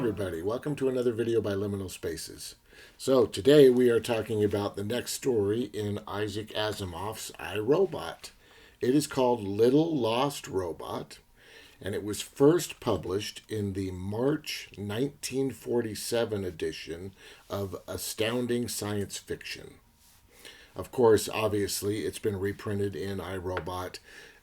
everybody, welcome to another video by Liminal Spaces. So today we are talking about the next story in Isaac Asimov's I, Robot. It is called Little Lost Robot, and it was first published in the March 1947 edition of Astounding Science Fiction. Of course, obviously, it's been reprinted in I, Robot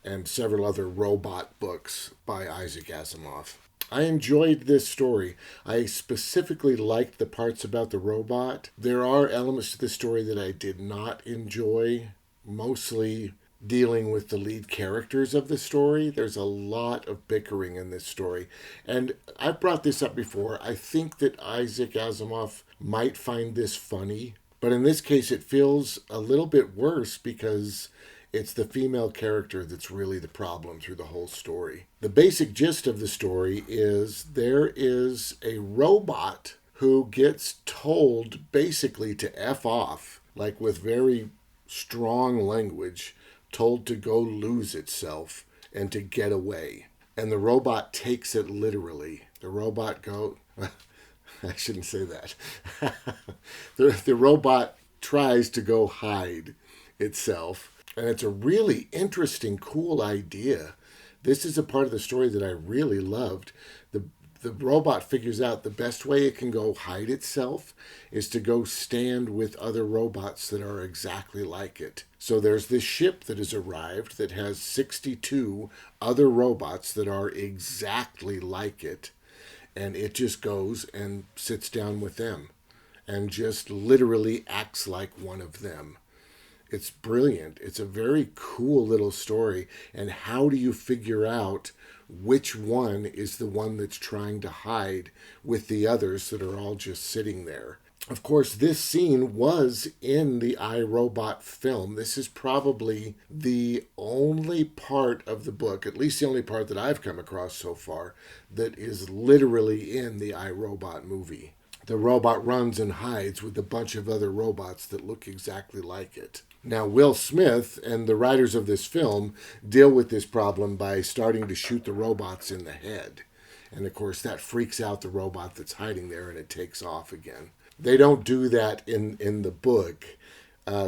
and several other robot books by Isaac Asimov. I enjoyed this story. I specifically liked the parts about the robot. There are elements to the story that I did not enjoy, mostly dealing with the lead characters of the story. There's a lot of bickering in this story. And I've brought this up before. I think that Isaac Asimov might find this funny, but in this case it feels a little bit worse because it's the female character that's really the problem through the whole story. The basic gist of the story is there is a robot who gets told basically to F off, like with very strong language, told to go lose itself and to get away. And the robot takes it literally. The robot I shouldn't say that. The robot tries to go hide itself. And it's a really interesting, cool idea. This is a part of the story that I really loved. The robot figures out the best way it can go hide itself is to go stand with other robots that are exactly like it. So there's this ship that has arrived that has 62 other robots that are exactly like it. And it just goes and sits down with them and just literally acts like one of them. It's brilliant. It's a very cool little story. And how do you figure out which one is the one that's trying to hide with the others that are all just sitting there? Of course, this scene was in the I, Robot film. This is probably the only part of the book, at least the only part that I've come across so far, that is literally in the I, Robot movie. The robot runs and hides with a bunch of other robots that look exactly like it. Now, Will Smith and the writers of this film deal with this problem by starting to shoot the robots in the head. And of course, that freaks out the robot that's hiding there and it takes off again. They don't do that in the book.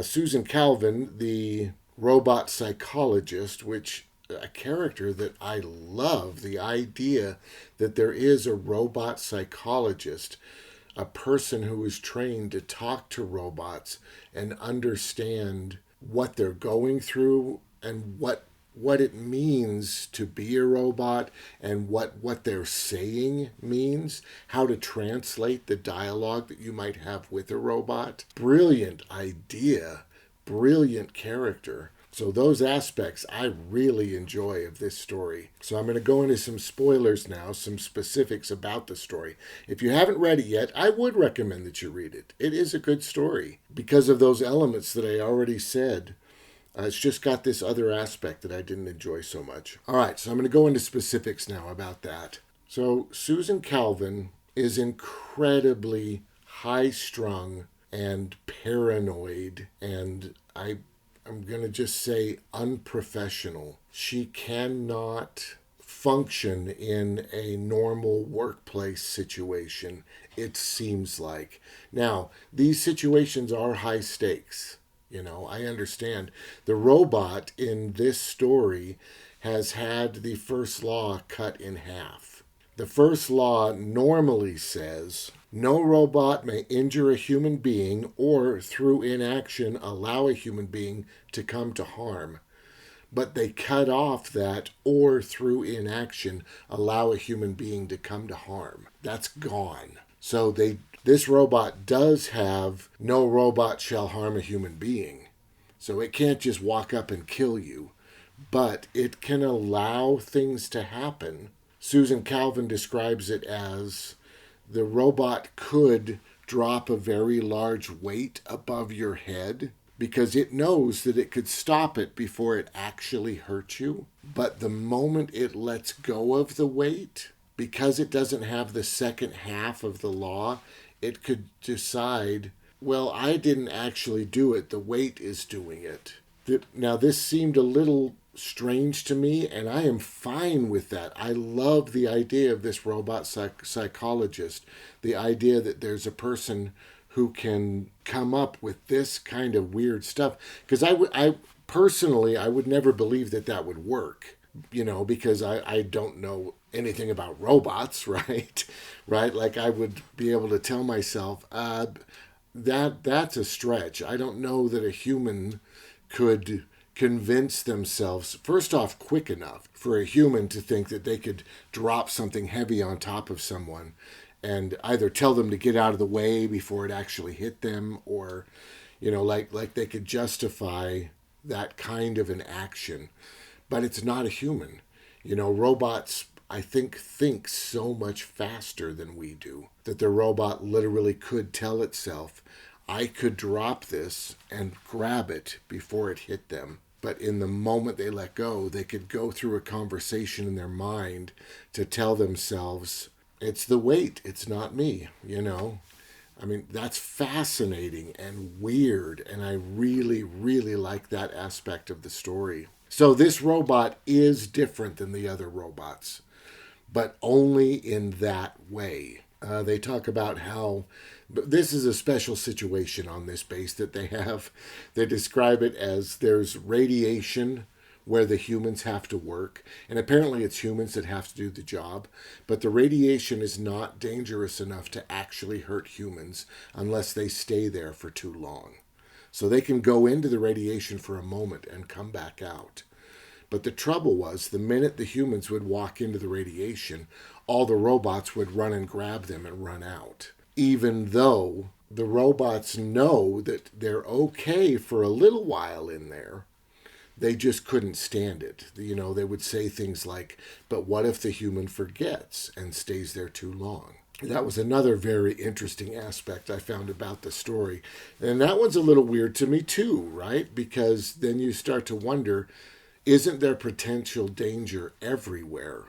Susan Calvin, the robot psychologist, which a character that I love, the idea that there is a robot psychologist, a person who is trained to talk to robots and understand what they're going through and what it means to be a robot and what they're saying means, how to translate the dialogue that you might have with a robot. Brilliant idea, brilliant character. So those aspects I really enjoy of this story. So I'm going to go into some spoilers now, some specifics about the story. If you haven't read it yet, I would recommend that you read it. It is a good story because of those elements that I already said. It's just got this other aspect that I didn't enjoy so much. All right, so I'm going to go into specifics now about that. So Susan Calvin is incredibly high-strung and paranoid, and I'm going to just say unprofessional. She cannot function in a normal workplace situation, it seems like. Now, these situations are high stakes. I understand. The robot in this story has had the first law cut in half. The first law normally says no robot may injure a human being or through inaction allow a human being to come to harm. But they cut off that or through inaction allow a human being to come to harm. That's gone. So this robot does have no robot shall harm a human being. So it can't just walk up and kill you, but it can allow things to happen. Susan Calvin describes it as the robot could drop a very large weight above your head because it knows that it could stop it before it actually hurts you. But the moment it lets go of the weight, because it doesn't have the second half of the law, it could decide, well, I didn't actually do it. The weight is doing it. Now, this seemed a little strange to me, and I am fine with that. I love the idea of this robot psychologist, the idea that there's a person who can come up with this kind of weird stuff. Because I personally, I would never believe that that would work, because I don't know anything about robots, right? Right? Like I would be able to tell myself, that's a stretch. I don't know that a human could convince themselves, first off, quick enough for a human to think that they could drop something heavy on top of someone and either tell them to get out of the way before it actually hit them, or like they could justify that kind of an action. But it's not a human. Robots, I think so much faster than we do that the robot literally could tell itself, I could drop this and grab it before it hit them. But in the moment they let go, they could go through a conversation in their mind to tell themselves, it's the weight, it's not me, I mean, that's fascinating and weird, and I really, really like that aspect of the story. So this robot is different than the other robots, but only in that way. They talk about how this is a special situation on this base that they have. They describe it as there's radiation where the humans have to work, and apparently it's humans that have to do the job, but the radiation is not dangerous enough to actually hurt humans unless they stay there for too long. So they can go into the radiation for a moment and come back out. But the trouble was, the minute the humans would walk into the radiation, all the robots would run and grab them and run out. Even though the robots know that they're okay for a little while in there, they just couldn't stand it. They would say things like, but what if the human forgets and stays there too long? That was another very interesting aspect I found about the story. And that one's a little weird to me too, right? Because then you start to wonder, isn't there potential danger everywhere?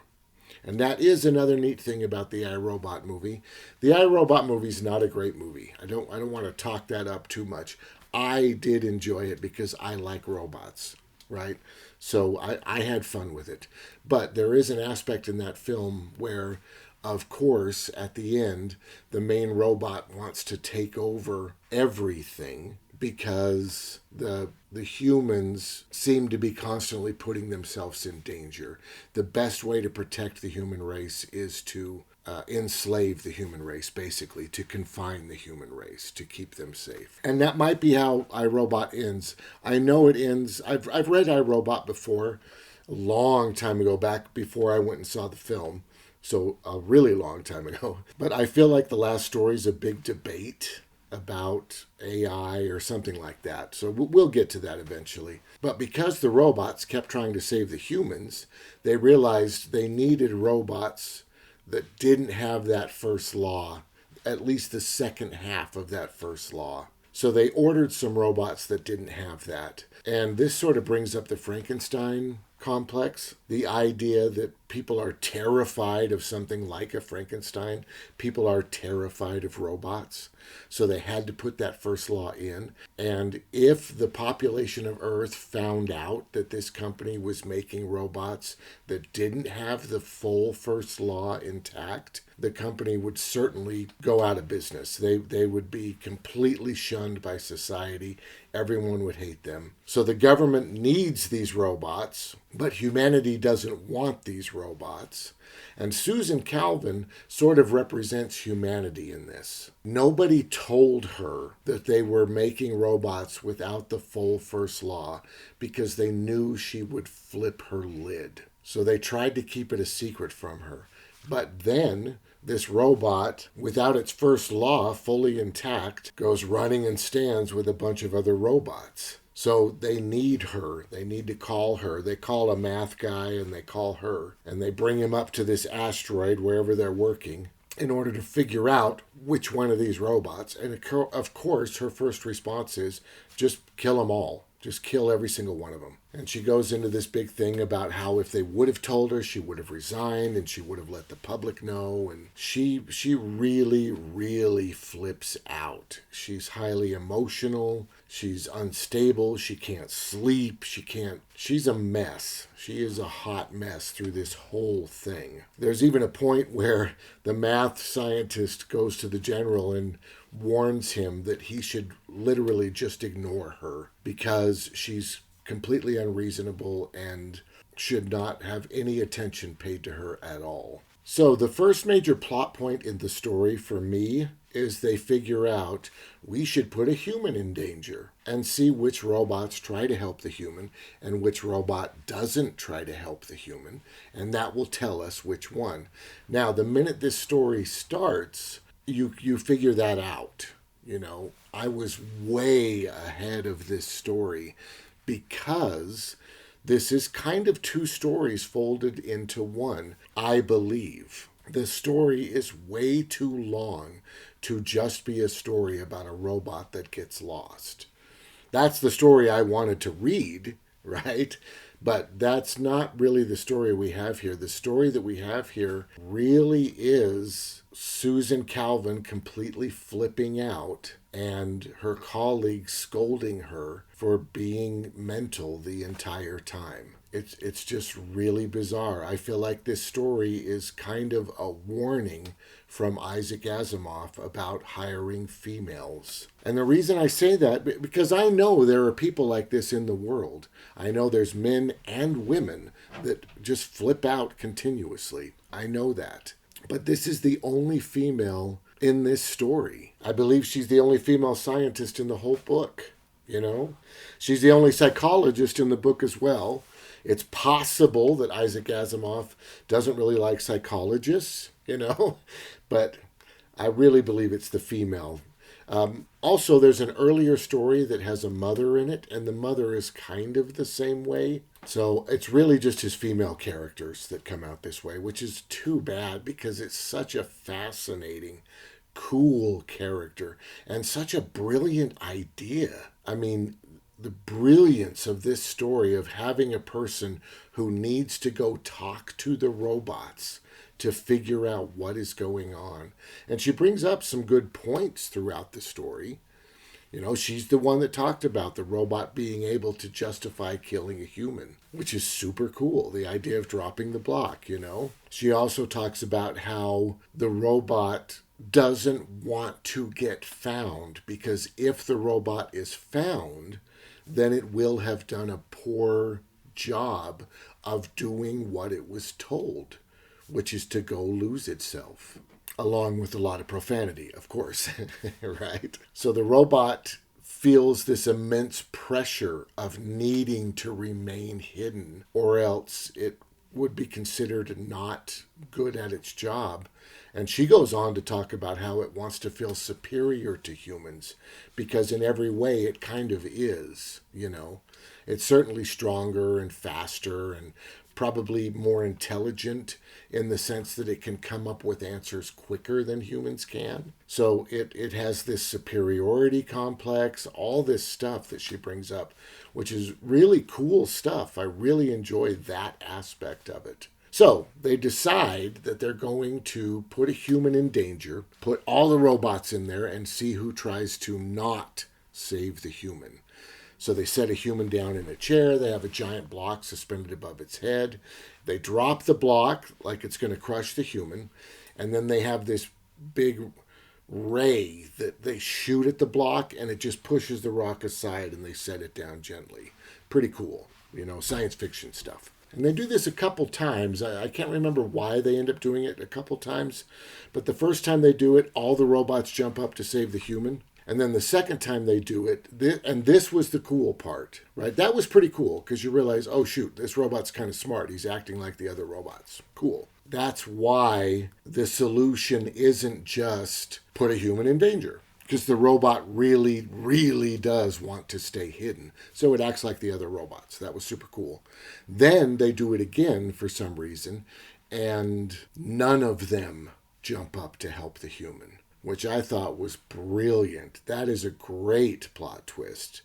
And that is another neat thing about the iRobot movie. The iRobot movie is not a great movie. I don't want to talk that up too much. I did enjoy it because I like robots, right? So I had fun with it. But there is an aspect in that film where, of course, at the end, the main robot wants to take over everything because the humans seem to be constantly putting themselves in danger. The best way to protect the human race is to enslave the human race, basically, to confine the human race, to keep them safe. And that might be how iRobot ends. I know it ends. I've read iRobot before, a long time ago, back before I went and saw the film. So a really long time ago. But I feel like the last story is a big debate about AI or something like that. So we'll get to that eventually. But because the robots kept trying to save the humans, they realized they needed robots that didn't have that first law, at least the second half of that first law. So they ordered some robots that didn't have that. And this sort of brings up the Frankenstein complex, the idea that people are terrified of something like a Frankenstein. People are terrified of robots. So they had to put that first law in. And if the population of Earth found out that this company was making robots that didn't have the full first law intact, the company would certainly go out of business. They would be completely shunned by society. Everyone would hate them. So the government needs these robots, but humanity doesn't want these robots. And Susan Calvin sort of represents humanity in this. Nobody told her that they were making robots without the full first law because they knew she would flip her lid. So they tried to keep it a secret from her. But then this robot, without its first law fully intact, goes running and stands with a bunch of other robots. So they need her. They need to call her. They call a math guy and they call her. And they bring him up to this asteroid, wherever they're working, in order to figure out which one of these robots. And of course, her first response is just kill them all. Just kill every single one of them. And she goes into this big thing about how if they would have told her, she would have resigned and she would have let the public know. And she really, really flips out. She's highly emotional. She's unstable. She can't sleep. She's a mess. She is a hot mess through this whole thing. There's even a point where the math scientist goes to the general and warns him that he should literally just ignore her because she's completely unreasonable and should not have any attention paid to her at all. So the first major plot point in the story for me is they figure out we should put a human in danger and see which robots try to help the human and which robot doesn't try to help the human, and that will tell us which one. Now, the minute this story starts, you figure that out. I was way ahead of this story because this is kind of two stories folded into one, I believe. The story is way too long to just be a story about a robot that gets lost. That's the story I wanted to read, right? But that's not really the story we have here. The story that we have here really is Susan Calvin completely flipping out and her colleagues scolding her for being mental the entire time. It's just really bizarre. I feel like this story is kind of a warning from Isaac Asimov about hiring females. And the reason I say that, because I know there are people like this in the world. I know there's men and women that just flip out continuously. I know that. But this is the only female in this story. I believe she's the only female scientist in the whole book. She's the only psychologist in the book as well. It's possible that Isaac Asimov doesn't really like psychologists, but I really believe it's the female. Also, there's an earlier story that has a mother in it, and the mother is kind of the same way. So it's really just his female characters that come out this way, which is too bad because it's such a fascinating, cool character and such a brilliant idea. I mean, the brilliance of this story of having a person who needs to go talk to the robots to figure out what is going on. And she brings up some good points throughout the story. She's the one that talked about the robot being able to justify killing a human, which is super cool. The idea of dropping the block, She also talks about how the robot doesn't want to get found because if the robot is found, then it will have done a poor job of doing what it was told, which is to go lose itself, along with a lot of profanity, of course, right? So the robot feels this immense pressure of needing to remain hidden, or else it would be considered not good at its job. And she goes on to talk about how it wants to feel superior to humans because in every way it kind of is, It's certainly stronger and faster and probably more intelligent in the sense that it can come up with answers quicker than humans can. So it has this superiority complex, all this stuff that she brings up, which is really cool stuff. I really enjoy that aspect of it. So they decide that they're going to put a human in danger, put all the robots in there, and see who tries to not save the human. So they set a human down in a chair. They have a giant block suspended above its head. They drop the block like it's going to crush the human. And then they have this big ray that they shoot at the block, and it just pushes the rock aside, and they set it down gently. Pretty cool, science fiction stuff. And they do this a couple times. I can't remember why they end up doing it a couple times. But the first time they do it, all the robots jump up to save the human. And then the second time they do it, and this was the cool part, right? That was pretty cool because you realize, oh, shoot, this robot's kind of smart. He's acting like the other robots. Cool. That's why the solution isn't just put a human in danger. Because the robot really, really does want to stay hidden. So it acts like the other robots. That was super cool. Then they do it again for some reason, and none of them jump up to help the human, which I thought was brilliant. That is a great plot twist.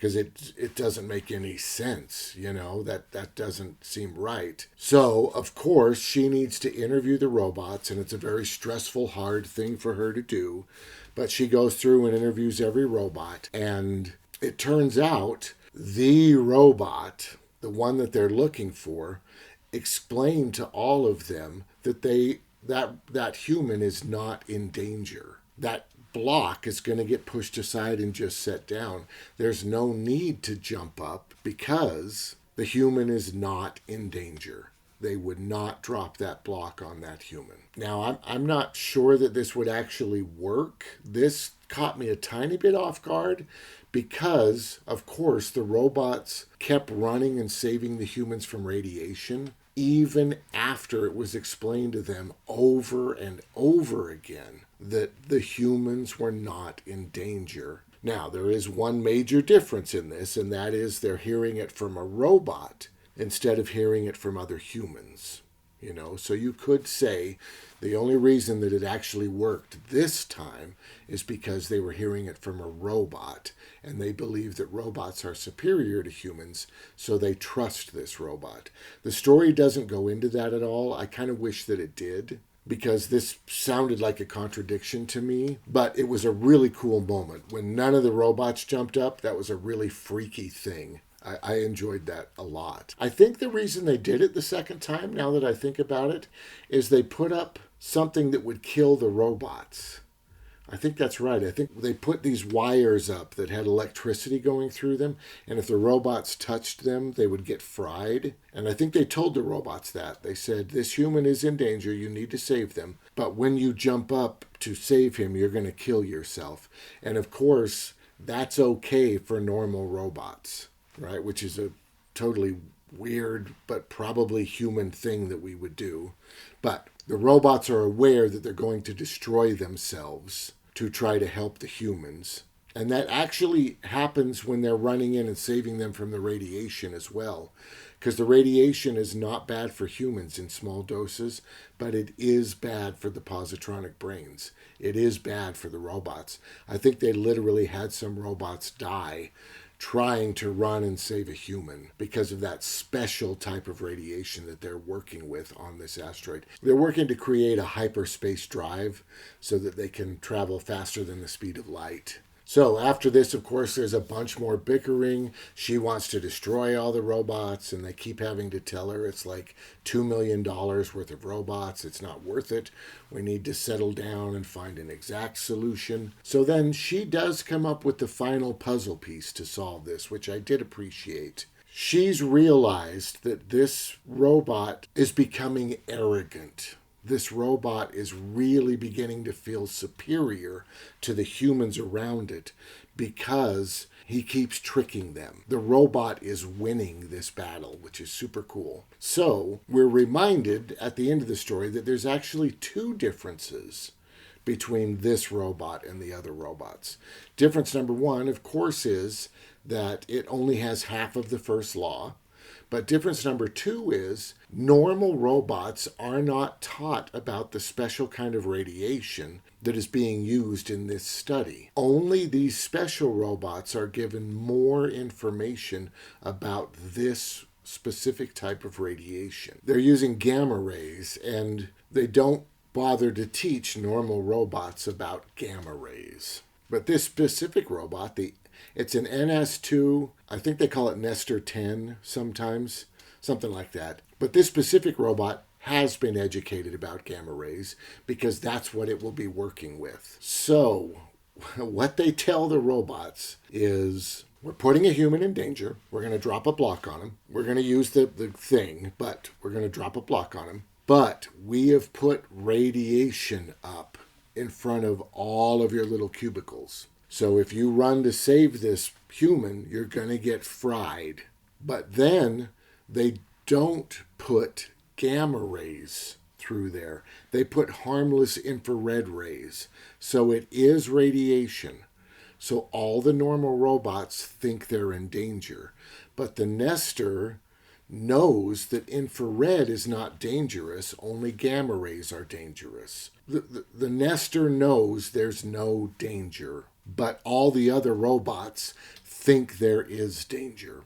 because it doesn't make any sense, that doesn't seem right. So, of course, she needs to interview the robots, and it's a very stressful, hard thing for her to do. But she goes through and interviews every robot, and it turns out the robot, the one that they're looking for, explained to all of them that that human is not in danger. That block is going to get pushed aside and just set down. There's no need to jump up because the human is not in danger. They would not drop that block on that human. Now, I'm not sure that this would actually work. This caught me a tiny bit off guard because, of course, the robots kept running and saving the humans from radiation, even after it was explained to them over and over again that the humans were not in danger. Now, there is one major difference in this, and that is they're hearing it from a robot instead of hearing it from other humans. So you could say the only reason that it actually worked this time is because they were hearing it from a robot, and they believe that robots are superior to humans, so they trust this robot. The story doesn't go into that at all. I kind of wish that it did, because this sounded like a contradiction to me, but it was a really cool moment. When none of the robots jumped up, that was a really freaky thing. I enjoyed that a lot. I think the reason they did it the second time, now that I think about it, is they put up something that would kill the robots. I think that's right. I think they put these wires up that had electricity going through them, and if the robots touched them, they would get fried. And I think they told the robots that. They said, this human is in danger, you need to save them, but when you jump up to save him, you're going to kill yourself. And of course, that's okay for normal robots, right? Which is a totally weird but probably human thing that we would do. But the robots are aware that they're going to destroy themselves to try to help the humans. And that actually happens when they're running in and saving them from the radiation as well. Because the radiation is not bad for humans in small doses, but it is bad for the positronic brains. It is bad for the robots. I think they literally had some robots die trying to run and save a human because of that special type of radiation that they're working with on this asteroid. They're working to create a hyperspace drive so that they can travel faster than the speed of light. So after this, of course, there's a bunch more bickering. She wants to destroy all the robots, and they keep having to tell her it's like $2 million worth of robots. It's not worth it. We need to settle down and find an exact solution. So then she does come up with the final puzzle piece to solve this, which I did appreciate. She's realized that this robot is becoming arrogant. This robot is really beginning to feel superior to the humans around it because he keeps tricking them. The robot is winning this battle, which is super cool. So we're reminded at the end of the story that there's actually two differences between this robot and the other robots. Difference number one, of course, is that it only has half of the first law. But difference number two is normal robots are not taught about the special kind of radiation that is being used in this study. Only these special robots are given more information about this specific type of radiation. They're using gamma rays, and they don't bother to teach normal robots about gamma rays. But this specific robot, it's an NS2, I think they call it Nestor 10 sometimes, something like that. But this specific robot has been educated about gamma rays because that's what it will be working with. So what they tell the robots is, we're putting a human in danger. We're going to drop a block on him. We're going to use the thing, but we're going to drop a block on him. But we have put radiation up in front of all of your little cubicles. So if you run to save this human, you're going to get fried. But then they don't put gamma rays through there. They put harmless infrared rays. So it is radiation. So all the normal robots think they're in danger. But the Nestor knows that infrared is not dangerous, only gamma rays are dangerous. The Nestor knows there's no danger, but all the other robots think there is danger.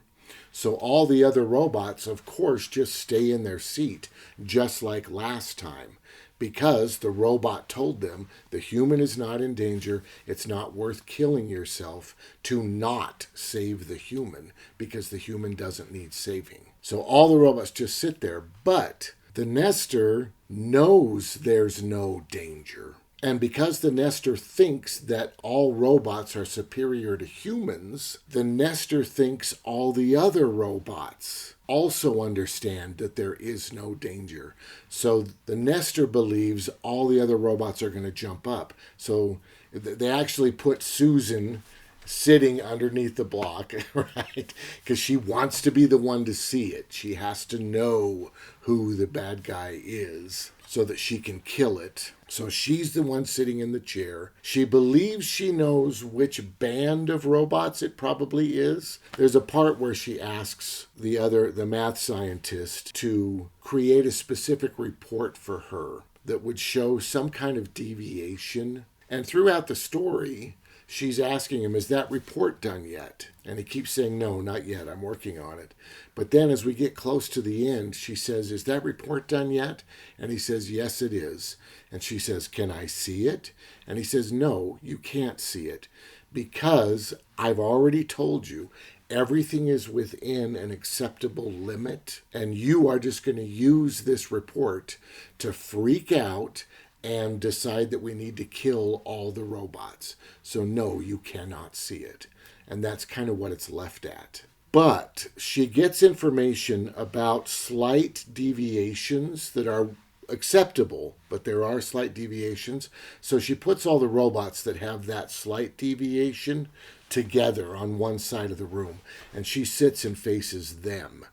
So all the other robots, of course, just stay in their seat, just like last time, because the robot told them the human is not in danger. It's not worth killing yourself to not save the human, because the human doesn't need saving. So all the robots just sit there, but the nester knows there's no danger. And because the nester thinks that all robots are superior to humans, the nester thinks all the other robots also understand that there is no danger. So the nester believes all the other robots are going to jump up. So they actually put Susan sitting underneath the block, right? Because she wants to be the one to see it. She has to know who the bad guy is so that she can kill it. So she's the one sitting in the chair. She believes she knows which band of robots it probably is. There's a part where she asks the math scientist to create a specific report for her that would show some kind of deviation. And throughout the story, she's asking him, is that report done yet? And he keeps saying, no, not yet. I'm working on it. But then as we get close to the end, she says, is that report done yet? And he says, yes, it is. And she says, can I see it? And he says, no, you can't see it, because I've already told you everything is within an acceptable limit. And you are just going to use this report to freak out and decide that we need to kill all the robots. So no, you cannot see it. And that's kind of what it's left at. But she gets information about slight deviations that are acceptable, but there are slight deviations. So she puts all the robots that have that slight deviation together on one side of the room, and she sits and faces them,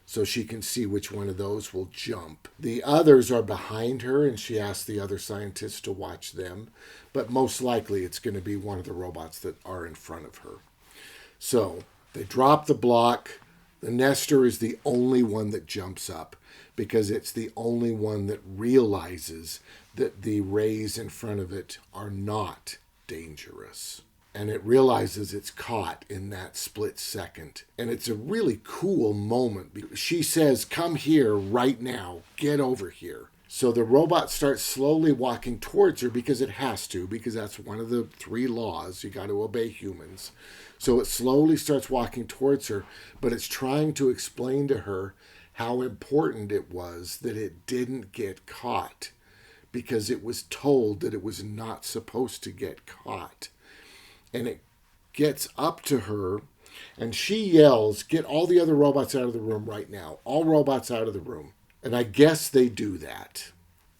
so she can see which one of those will jump. The others are behind her, and she asks the other scientists to watch them, but most likely it's going to be one of the robots that are in front of her. So they drop the block. The nester is the only one that jumps up, because it's the only one that realizes that the rays in front of it are not dangerous. And it realizes it's caught in that split second. And it's a really cool moment. She says, come here right now. Get over here. So the robot starts slowly walking towards her, because it has to, because that's one of the 3 laws. You got to obey humans. So it slowly starts walking towards her, but it's trying to explain to her how important it was that it didn't get caught, because it was told that it was not supposed to get caught. And it gets up to her, and she yells, get all the other robots out of the room right now. All robots out of the room. And I guess they do that.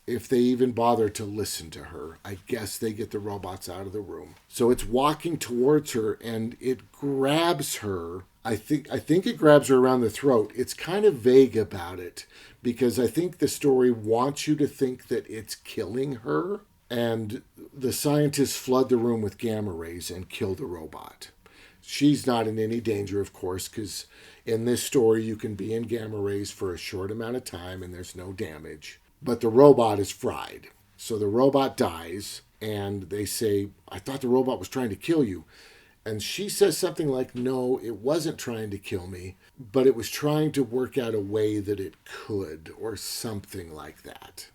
If they even bother to listen to her, I guess they get the robots out of the room. So it's walking towards her, and it grabs her. I think it grabs her around the throat. It's kind of vague about it, because I think the story wants you to think that it's killing her. And the scientists flood the room with gamma rays and kill the robot. She's not in any danger, of course, because in this story you can be in gamma rays for a short amount of time and there's no damage. But the robot is fried. So the robot dies, and they say, I thought the robot was trying to kill you. And she says something like, no, it wasn't trying to kill me, but it was trying to work out a way that it could, or something like that.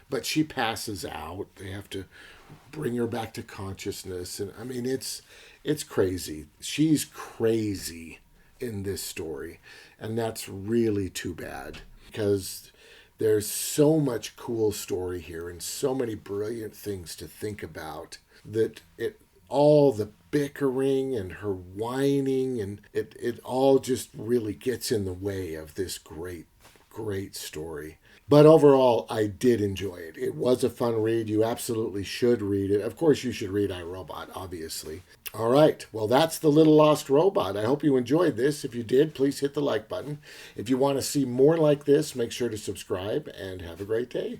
But she passes out. They have to bring her back to consciousness. And I mean, it's crazy. She's crazy in this story. And that's really too bad, because there's so much cool story here and so many brilliant things to think about, that all the bickering and her whining, and it all just really gets in the way of this great story. But overall, I did enjoy it. It was a fun read. You absolutely should read it. Of course, you should read iRobot, obviously. All right. Well, that's The Little Lost Robot. I hope you enjoyed this. If you did, please hit the like button. If you want to see more like this, make sure to subscribe, and have a great day.